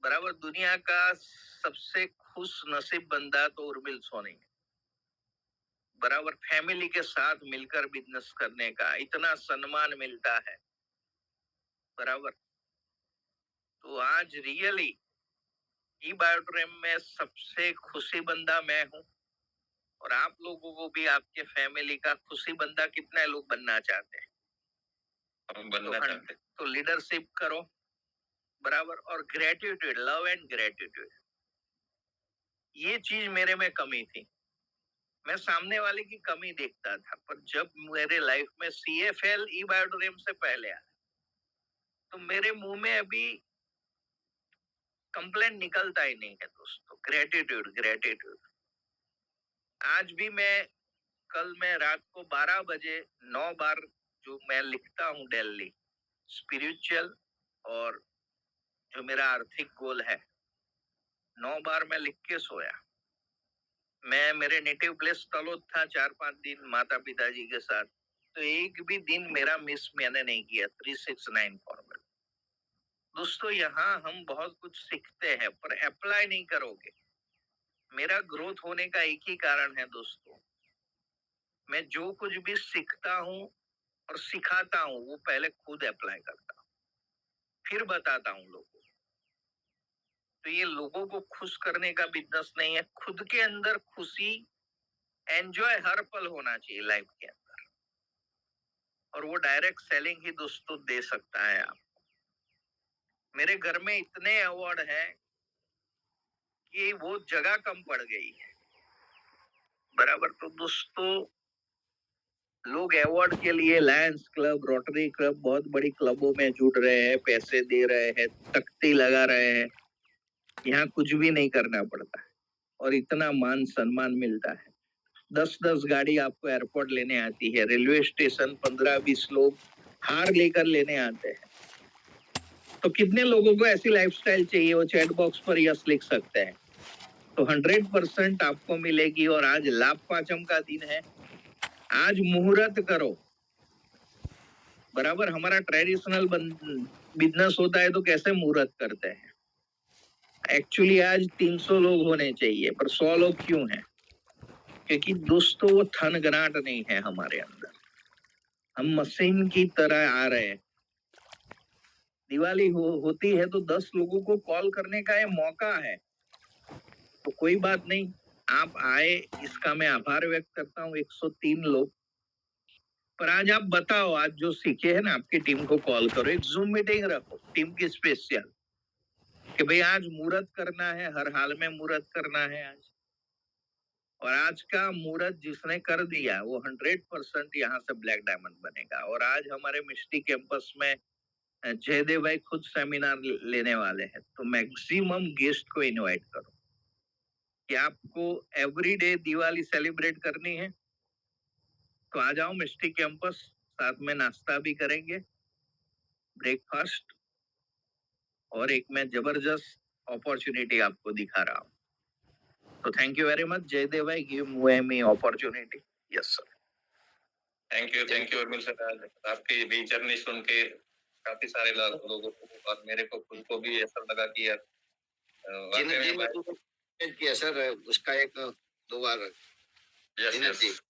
बराबर। दुनिया का सबसे खुश नसीब बंदा तो उर्मिल सोनी है बराबर। फैमिली के साथ मिलकर बिजनेस करने का इतना सम्मान मिलता है बराबर। तो आज रियली ई बायोट्रेम में सबसे खुशी बंदा मैं हूं और आप लोगों को भी आपके फैमिली का खुशी बंदा कितने लोग बनना चाहते हैं? बनना चाहते हैं तो लीडरशिप करो बराबर। और ग्रेटिट्यूड, लव एंड ग्रेटिट्यूड, ये चीज मेरे में कमी थी। मैं सामने वाले की कमी देखता था, पर जब मेरे लाइफ में CFL ई बायोट्रेम से पहले आया तो मेरे मुंह में अभी कंप्लेंट निकलता ही नहीं है दोस्तों। Gratitude gratitude. आज भी कल मैं रात को 12 बजे 9 बार जो मैं लिखता हूँ डेली स्पिरिचुअल और जो मेरा आर्थिक गोल है, 9 बार मैं लिख के सोया। मैं मेरे नेटिव प्लेस तलोद था 4-5 दिन माता पिताजी के साथ, तो एक भी दिन मेरा मिस मैंने नहीं किया। 369 फॉर्मूला। दोस्तों यहाँ हम बहुत कुछ सीखते हैं पर अप्लाई नहीं करोगे। मेरा ग्रोथ होने का एक ही कारण है दोस्तों, मैं जो कुछ भी सीखता हूँ और सिखाता हूँ वो पहले खुद अप्लाई करता हूँ, फिर बताता हूँ लोगों को। तो ये लोगों को खुश करने का बिजनेस नहीं है, खुद के अंदर खुशी एंजॉय हर पल होना चाहिए लाइफ के अंदर। और वो डायरेक्ट सेलिंग ही दोस्तों दे सकता है आपको। मेरे घर में इतने अवार्ड हैं कि वो जगह कम पड़ गई है बराबर। तो दोस्तों लोग अवार्ड के लिए लायंस क्लब, रोटरी क्लब, बहुत बड़ी क्लबों में जुड़ रहे हैं, पैसे दे रहे हैं, तख्ती लगा रहे हैं। यहाँ कुछ भी नहीं करना पड़ता और इतना मान सम्मान मिलता है। 10-10 गाड़ी आपको एयरपोर्ट लेने आती है, रेलवे स्टेशन 15-20 लोग हार लेकर लेने आते हैं। तो कितने लोगों को ऐसी लाइफस्टाइल चाहिए? वो चैट बॉक्स पर यस लिख सकते हैं। तो 100% आपको मिलेगी। और आज लाभ पांचम का दिन है, आज मुहूर्त करो बराबर। हमारा ट्रेडिशनल बिजनेस होता है तो कैसे मुहूर्त करते हैं? एक्चुअली आज 300 लोग होने चाहिए, पर 100 लोग क्यों हैं? क्योंकि दोस्तों वो थनगनाट नहीं है हमारे अंदर। हम मशीन की तरह आ रहे हैं। दिवाली होती है तो 10 लोगों को कॉल करने का ये मौका है। तो कोई बात नहीं, आप आए, इसका मैं आभार व्यक्त करता हूँ। 103 लोग। पर आज आप बताओ, आज जो सीखे हैं ना, आपकी टीम को कॉल करो, एक जूम मीटिंग रखो टीम की स्पेशल, कि भाई आज मुहूर्त करना है, हर हाल में मुहूर्त करना है आज। और आज का मुहूर्त जिसने कर दिया वो 100% यहाँ से ब्लैक डायमंड बनेगा। और आज हमारे मिष्टी कैंपस में जयदेव भाई खुद सेमिनार लेने वाले हैं, तो मैक्सिमम गेस्ट को इनवाइट करो कि आपको एवरीडे दिवाली सेलिब्रेट करनी है तो आ जाओ मिष्टी कैंपस। साथ में नाश्ता भी करेंगे, ब्रेकफास्ट, और एक मैं जबरदस्त अपॉर्चुनिटी आपको दिखा रहा हूँ। तो thank you very much Jaydev भाई, give me opportunity. Yes sir. Thank you Urmil sir. आपकी भी जर्नी सुन के काफी सारे लोगों को और मेरे को खुद को भी ऐसा लगा कि यार किया सर, उसका एक 2 बार। Yes.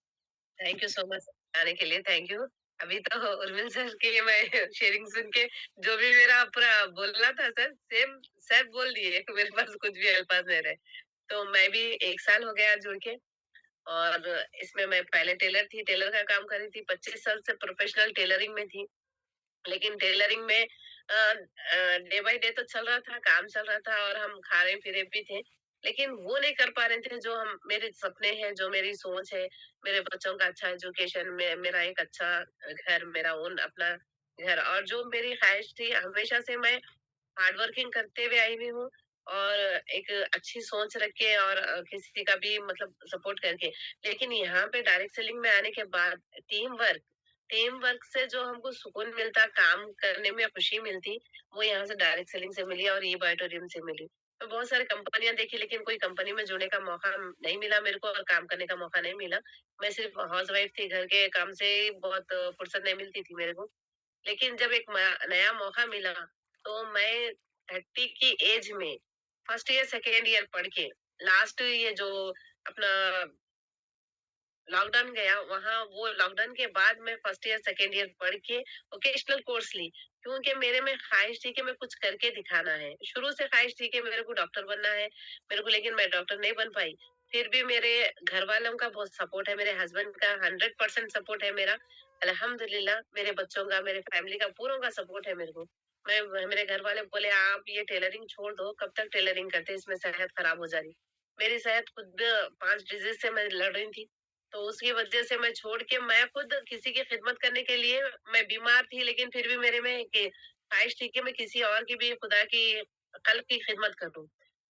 Thank you so much. आने के लिए थैंक यू। अभी तो उर्मिल सर के मैं शेयरिंग सुन के जो भी मेरा पूरा बोलना था सर, सेम सर बोल दिए। मेरे पास कुछ भी अल्फाज नहीं रहे। तो मैं भी 1 साल हो गया जुड़ के, और इसमें मैं पहले टेलर थी, टेलर का काम कर रही थी। 25 साल से प्रोफेशनल टेलरिंग में थी। लेकिन टेलरिंग में डे बाय डे तो चल रहा था, काम चल रहा था और हम खा रहे फिरे भी थे। लेकिन वो नहीं कर पा रहे थे जो हम मेरे सपने हैं, जो मेरी सोच है, मेरे बच्चों का अच्छा एजुकेशन में, मेरा एक अच्छा घर, मेरा ओन अपना घर, और जो मेरी ख्वाहिश थी हमेशा से मैं हार्ड वर्किंग करते हुए आई हुई हूँ, और एक अच्छी सोच रख के, और किसी का भी मतलब सपोर्ट करके। लेकिन यहाँ पे डायरेक्ट सेलिंग में आने के बाद टीम वर्क से जो हमको सुकून मिलता, काम करने में खुशी मिलती, वो यहाँ से डायरेक्ट सेलिंग से मिली और ई ऑडिटोरियम से मिली। तो बहुत सारी कंपनियां देखी, लेकिन कोई कंपनी में जुड़ने का मौका नहीं मिला मेरे को, और काम करने का मौका नहीं मिला। मैं सिर्फ हाउस वाइफ थी, घर के काम से ही बहुत फुर्सत नहीं मिलती थी मेरे को। लेकिन जब एक नया मौका मिला, तो मैं 30 की एज में फर्स्ट ईयर सेकेंड ईयर पढ़ के, लास्ट ये जो अपना लॉकडाउन गया, वहां वो लॉकडाउन के बाद मैं फर्स्ट ईयर सेकेंड ईयर पढ़ के वोकेशनल कोर्स ली, क्योंकि मेरे में ख्वाहिश थी कि मैं कुछ करके दिखाना है। शुरू से ख्वाहिश थी कि मेरे को डॉक्टर बनना है मेरे को, लेकिन मैं डॉक्टर नहीं बन पाई। फिर भी मेरे घर वालों का बहुत सपोर्ट है, मेरे हस्बैंड का 100% सपोर्ट है मेरा, अल्हम्दुलिल्लाह। मेरे बच्चों का, मेरे फैमिली का पूरों का सपोर्ट है मेरे को। मेरे घर वाले बोले आप ये टेलरिंग छोड़ दो, कब तक टेलरिंग करते, इसमें सेहत खराब हो जा रही। मेरी सेहत खुद 5 डिजीज से मैं लड़ रही थी, तो उसकी वजह से मैं छोड़ के मैं खुद किसी की खिदमत करने के लिए, मैं बीमार थी लेकिन फिर भी मेरे में ख्वाहिश थी कि मैं किसी और की भी, खुदा की कल्ब की खिदमत करूं।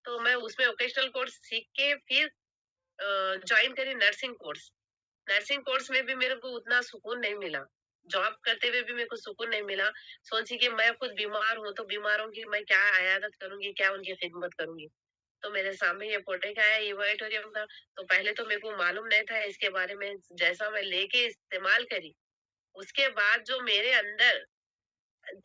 तो मैं उसमें वोकेशनल कोर्स सीख के फिर ज्वाइन करी नर्सिंग कोर्स। नर्सिंग कोर्स में भी मेरे को उतना सुकून नहीं मिला, जॉब करते हुए भी मेरे को सुकून नहीं मिला। सोची कि मैं खुद बीमार हूँ, तो बीमारों की मैं क्या आयादत करूंगी, क्या उनकी खिदमत करूंगी। तो मेरे सामने ये प्रोडक्ट आया, ये ऑडिटोरियम का। तो पहले तो मेरे को मालूम नहीं था इसके बारे में। जैसा मैं लेके इस्तेमाल करी, उसके बाद जो मेरे अंदर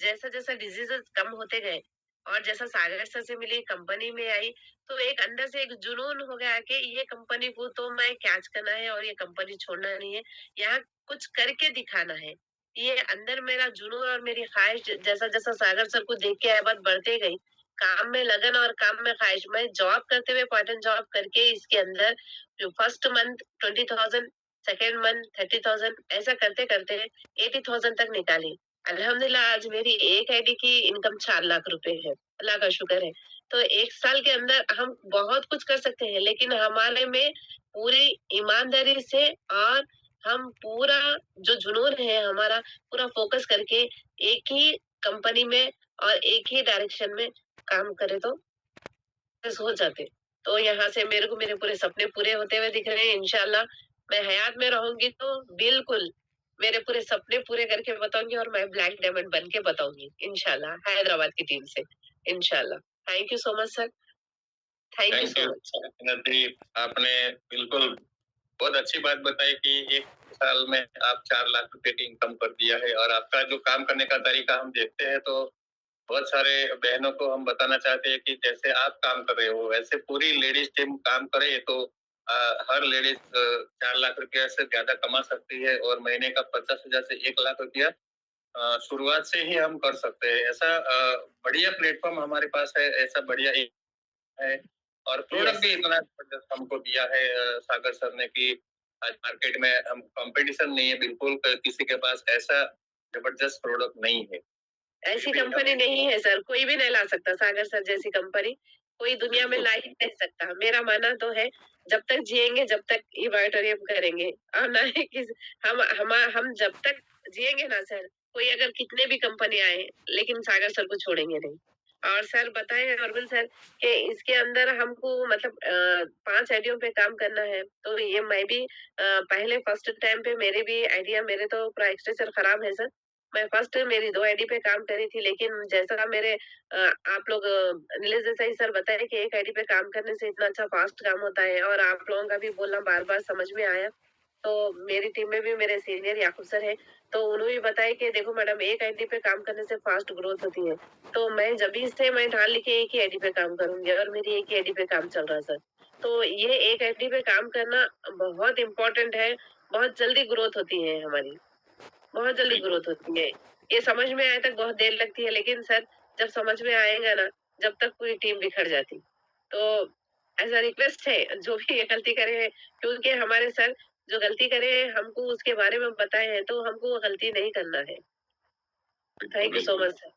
जैसा जैसा डिजीजेस कम होते गए, और जैसा सागर सर से मिली, कंपनी में आई, तो एक अंदर से एक जुनून हो गया कि ये कंपनी को तो मैं कैच करना है, और ये कंपनी छोड़ना नहीं है, यहाँ कुछ करके दिखाना है। ये अंदर मेरा जुनून और मेरी ख्वाहिश जैसा जैसा सागर सर को देख के बात बढ़ते गई, काम में लगन और काम में ख्वाहिश। मैं जॉब करते हुए, पार्ट टाइम जॉब करके, इसके अंदर जो फर्स्ट मंथ 20,000, सेकेंड मंथ 30,000, ऐसा करते करते 80,000 तक निकाली। अल्हम्दुलिल्लाह आज मेरी एक आईडी की इनकम 4 लाख रुपए है। अल्लाह का शुक्र है। तो 1 साल के अंदर हम बहुत कुछ कर सकते हैं, लेकिन हमारे में पूरी ईमानदारी से, और हम पूरा जो जुनून है हमारा, पूरा फोकस करके एक ही कंपनी में और एक ही डायरेक्शन में काम करें तो सक्सेस हो जाते। तो यहाँ से मेरे को मेरे पूरे सपने पूरे होते हुए दिख रहे हैं इंशाल्लाह। मैं हयात में रहूंगी तो बिल्कुल मेरे पूरे सपने पूरे करके बताऊंगी, और मैं ब्लैक डायमंड बन के बताऊंगी इंशाल्लाह, हैदराबाद की टीम से इंशाल्लाह। Thank you so much sir, thank you thank so you much sir. आपने बिल्कुल बहुत अच्छी बात बताई कि 1 साल में आप 4 लाख रुपए की इनकम कर दिया है, और आपका जो काम करने का तरीका हम देखते हैं, तो बहुत सारे बहनों को हम बताना चाहते हैं कि जैसे आप काम कर रहे हो, वैसे पूरी लेडीज टीम काम करे तो हर लेडीज 4 लाख रुपया से ज्यादा कमा सकती है, और महीने का 50,000 से 1 लाख रुपया शुरुआत से ही हम कर सकते हैं। ऐसा बढ़िया प्लेटफॉर्म हमारे पास है, ऐसा बढ़िया एक है, और प्रोडक्ट भी इतना जबरदस्त हमको दिया है सागर सर ने कि आज मार्केट में हम कंपटीशन नहीं है बिल्कुल, किसी के पास ऐसा जबरदस्त प्रोडक्ट नहीं है। ऐसी कंपनी नहीं है सर, कोई भी नहीं ला सकता सागर सर जैसी कंपनी, कोई दुनिया में ला ही नहीं सकता। मेरा मानना तो है, जब तक जिएंगे, जब तक ये ऑडिटोरियम करेंगे, और ना ही किस हम जब तक जिएंगे ना सर, कोई अगर कितने भी कंपनी आए, लेकिन सागर सर को छोड़ेंगे नहीं। और सर बताए अरविंद सर कि इसके अंदर हमको मतलब 5 आइडियों पे काम करना है। तो ये मैं भी पहले फर्स्ट टाइम पे मेरे भी आइडिया, मेरे तो पूरा एक्सटेंशन खराब है सर। मैं फर्स्ट मेरी 2 आईडी पे काम करी थी, लेकिन जैसा मेरे आप लोग नीलेश देसाई सर बताए कि एक आईडी पे काम करने से इतना अच्छा फास्ट काम होता है, और आप लोगों का भी बोलना बार-बार समझ में आया। तो मेरी टीम में भी मेरे सीनियर याकूब सर हैं, तो उन्होंने भी बताया कि देखो मैडम, एक आईडी पे काम करने से फास्ट ग्रोथ होती है। तो मैं जभी से मैं ठान ली कि एक ही आईडी पे काम करूँगी, और मेरी एक ही आईडी पे काम चल रहा है सर। तो ये एक आईडी पे काम करना बहुत इम्पोर्टेंट है, बहुत जल्दी ग्रोथ होती है हमारी, बहुत जल्दी ग्रोथ होती है। ये समझ में आने तक बहुत देर लगती है, लेकिन सर जब समझ में आएगा ना, जब तक पूरी टीम बिखर जाती। तो ऐसा रिक्वेस्ट है, जो भी ये गलती करे, क्योंकि हमारे सर जो गलती करे हमको उसके बारे में बताए हैं, तो हमको वो गलती नहीं करना है। Thank you so much sir.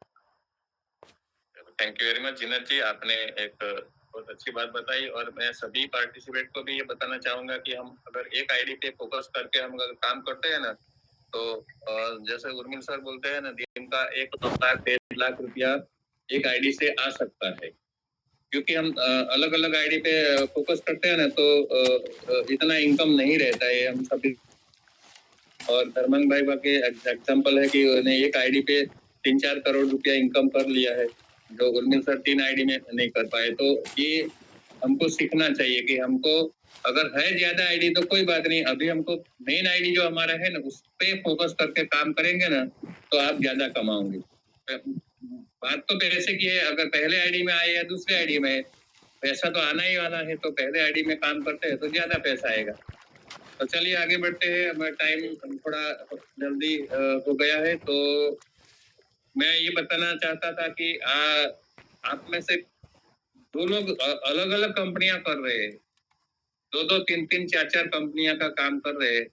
Thank you very much Zeenat ji, आपने एक बहुत अच्छी बात बताई। और मैं सभी पार्टिसिपेंट को भी ये बताना चाहूंगा कि हम अगर एक आईडी पे फोकस करके हम अगर काम करते हैं ना, तो जैसे उर्मिल सर बोलते हैं ना, दिन का 1 लाख 1.5 लाख रुपया एक आईडी से आ सकता है। क्योंकि हम अलग अलग आईडी पे फोकस करते हैं ना, तो इतना इनकम नहीं रहता है हम सभी। और धर्मंग भाई के एग्जाम्पल है कि उन्हें एक आईडी पे 3-4 करोड़ रुपया इनकम कर लिया है, जो उर्मिल सर 3 आईडी में नहीं कर पाए। तो ये हमको सीखना चाहिए कि हमको अगर है ज्यादा आईडी तो कोई बात नहीं, अभी हमको मेन आईडी जो हमारा है ना, उस पे फोकस करके काम करेंगे ना, तो आप ज्यादा कमाओगे। बात तो पैसे की है, अगर पहले आईडी में आए या दूसरे आईडी में, पैसा तो आना ही वाला है, तो पहले आईडी में काम करते हैं तो ज्यादा पैसा आएगा। तो चलिए आगे बढ़ते हैं, हमारा टाइम थोड़ा जल्दी हो गया है। तो मैं ये बताना चाहता था कि आप में से 2 लोग अलग अलग कंपनियां कर रहे हैं, 2-2, 3-3, 4-4 कंपनियां का काम कर रहे हैं।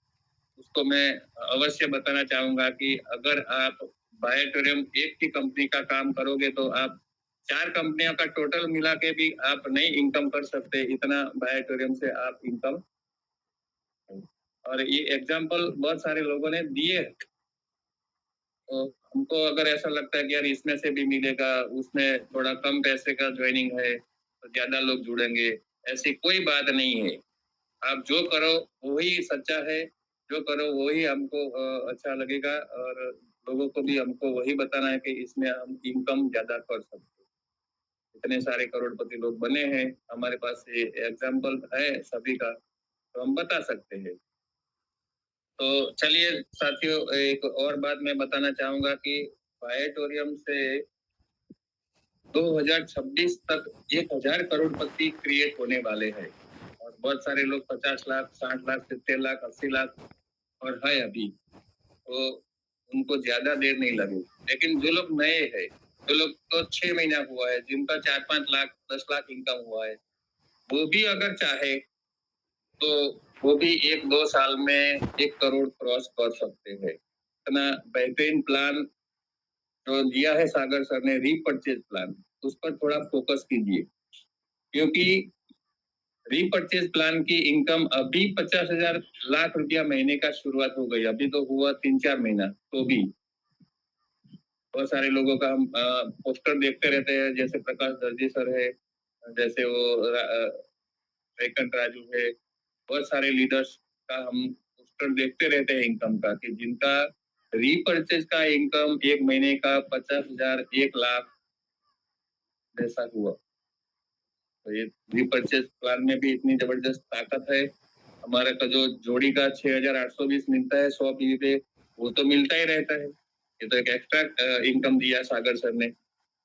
उसको मैं अवश्य बताना चाहूंगा कि अगर आप बायोटोरियम एक ही कंपनी का काम करोगे तो आप 4 कंपनियों का टोटल मिला के भी आप नहीं इनकम कर सकते, इतना बायोटोरियम से आप इनकम। और ये एग्जाम्पल बहुत सारे लोगों ने दिए। तो हमको अगर ऐसा लगता है कि यार इसमें से भी मिलेगा, उसमें थोड़ा कम पैसे का ज्वाइनिंग है तो ज्यादा लोग जुड़ेंगे, ऐसी कोई बात नहीं है। आप जो करो वही सच्चा है, जो करो वही हमको अच्छा लगेगा। और लोगों को भी हमको वही बताना है कि इसमें हम इनकम ज्यादा कर सकते हैं। इतने सारे करोड़पति लोग बने हैं, हमारे पास ये एग्जाम्पल है सभी का, तो हम बता सकते हैं। तो चलिए साथियों, एक और बात मैं बताना चाहूंगा कि बायोटोरियम से 2026 तक 1000 करोड़पति क्रिएट होने वाले हैं। और बहुत सारे लोग 50 लाख, 60 लाख, 70 लाख, 80 लाख और है अभी, तो उनको ज्यादा देर नहीं लगी। लेकिन जो लोग नए हैं, जो लोग तो 6 महीना हुआ है, जिनका 4-5 लाख, 10 लाख इनकम हुआ है, वो भी अगर चाहे तो वो भी 1-2 साल में 1 करोड़ क्रॉस कर सकते हैं। इतना बेहतरीन प्लान जो दिया है सागर सर ने, रीपरचेज प्लान, उस पर थोड़ा फोकस कीजिए। क्योंकि रीपरचेज प्लान की इनकम अभी 50,000 लाख रुपया महीने का शुरुआत हो गई, अभी तो हुआ 3-4 महीना। तो भी बहुत सारे लोगों का हम पोस्टर देखते रहते हैं, जैसे प्रकाश दर्जी सर है, जैसे वो वैकंठ राजू है, बहुत सारे लीडर्स का हम पोस्टर देखते रहते हैं इनकम का, कि जिनका रीपरचेज का इनकम 1 महीने का 50,000, 1 लाख जैसा हुआ। तो ये रीपरचेज प्लान में भी इतनी जबरदस्त ताकत है। हमारे का जो जोड़ी का 6,820 मिलता है 100 पीवी पे, वो तो मिलता ही रहता है। ये तो एक एक्स्ट्रा इनकम दिया सागर सर ने।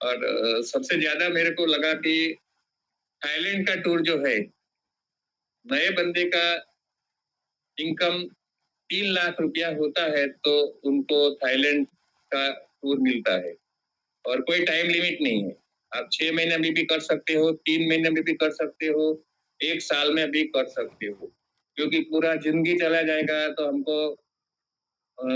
और सबसे ज्यादा मेरे को लगा कि थाईलैंड का टूर जो है, नए बंदे का इनकम 3 लाख रुपया होता है तो उनको थाईलैंड का टूर मिलता है। और कोई टाइम लिमिट नहीं है, आप 6 महीने में भी कर सकते हो, 3 महीने में भी कर सकते हो, 1 साल में भी कर सकते हो। क्योंकि पूरा जिंदगी चला जाएगा तो हमको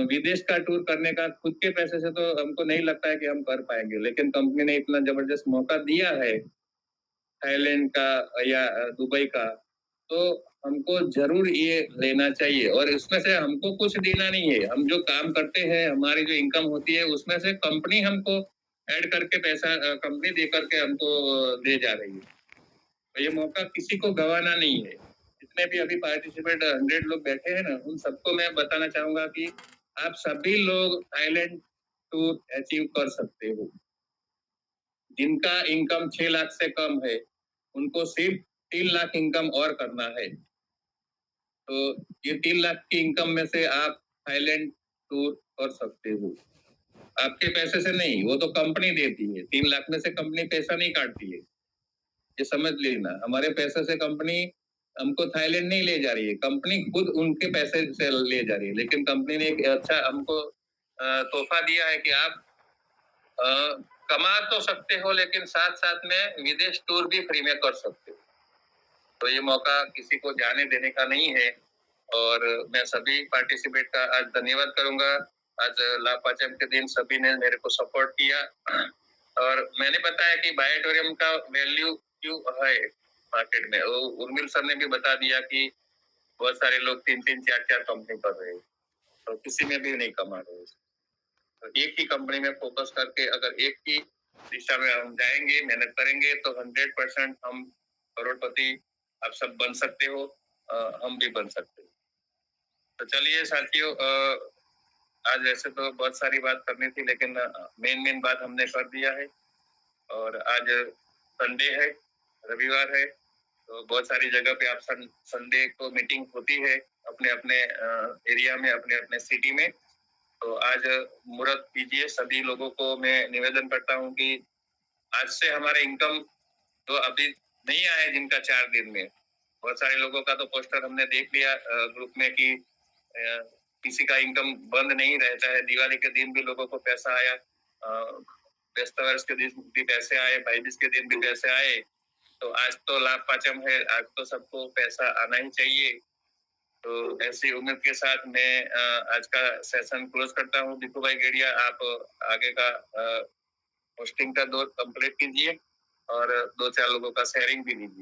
विदेश का टूर करने का खुद के पैसे से तो हमको नहीं लगता है कि हम कर पाएंगे। लेकिन कंपनी ने इतना जबरदस्त मौका दिया है थाईलैंड का या दुबई का, तो हमको जरूर ये लेना चाहिए। और इसमें से हमको कुछ देना नहीं है, हम जो काम करते हैं, हमारी जो इनकम होती है, उसमें से कंपनी हमको ऐड करके पैसा, कंपनी दे करके हमको दे जा रही है। तो ये मौका किसी को गंवाना नहीं है। जितने भी अभी पार्टिसिपेंट 100 लोग बैठे हैं ना, उन सबको मैं बताना चाहूंगा कि आप सभी लोग थाईलैंड टूर अचीव कर सकते हो। जिनका इनकम 6 लाख से कम है, उनको सिर्फ 3 लाख इनकम और करना है। तो ये 3 लाख की इनकम में से आप थाईलैंड टूर कर सकते हो, आपके पैसे से नहीं, वो तो कंपनी देती है। 3 लाख में से कंपनी पैसा नहीं काटती है, ये समझ लेना। हमारे पैसे से कंपनी हमको थाईलैंड नहीं ले जा रही है, कंपनी खुद उनके पैसे से ले जा रही है। लेकिन कंपनी ने एक अच्छा हमको तोहफा दिया है कि आप कमा तो सकते हो, लेकिन साथ साथ में विदेश टूर भी फ्री में कर सकते हो। तो ये मौका किसी को जाने देने का नहीं है। और मैं सभी पार्टिसिपेट का आज धन्यवाद करूंगा। आज लाभ पाचम के दिन सभी ने मेरे को सपोर्ट किया और मैंने बताया कि बायोटोरियम का वैल्यू क्यों है मार्केट में। वो उर्मिल सर ने भी बता दिया कि बहुत सारे लोग 3-3, 4-4 कंपनी कर रहे हैं, तो किसी में भी नहीं कमा रहे। तो एक ही कंपनी में फोकस करके अगर एक ही दिशा में हम जाएंगे, मेहनत करेंगे, तो 100% हम करोड़पति आप सब बन सकते हो, हम भी बन सकते हैं। तो चलिए साथियों, आज वैसे तो बहुत सारी बात करनी थी, लेकिन मेन बात हमने कर दिया है। और आज संडे है, रविवार है, तो बहुत सारी जगह पे आप संडे को मीटिंग होती है अपने अपने एरिया में, अपने अपने सिटी में। तो आज मुहूर्त कीजिए। सभी लोगों को मैं निवेदन करता हूँ कि आज से हमारे इनकम तो अभी नहीं आए, जिनका 4 दिन में, बहुत सारे लोगों का तो पोस्टर हमने देख लिया ग्रुप में कि किसी का इनकम बंद नहीं रहता है। दिवाली के दिन भी लोगों को पैसा आया, व्यस्त वर्ष के दिन भी पैसे आए, भाई बीज के दिन भी पैसे आए। तो आज तो लाभ पाचम है, आज तो सबको पैसा आना ही चाहिए। तो ऐसी उम्मीद के साथ मैं आज का सेशन क्लोज करता हूँ। दीपू भाई गेड़िया, आप आगे का होस्टिंग का दौर कंप्लीट कीजिए और 2-4 लोगों का शेयरिंग भी लीजिए।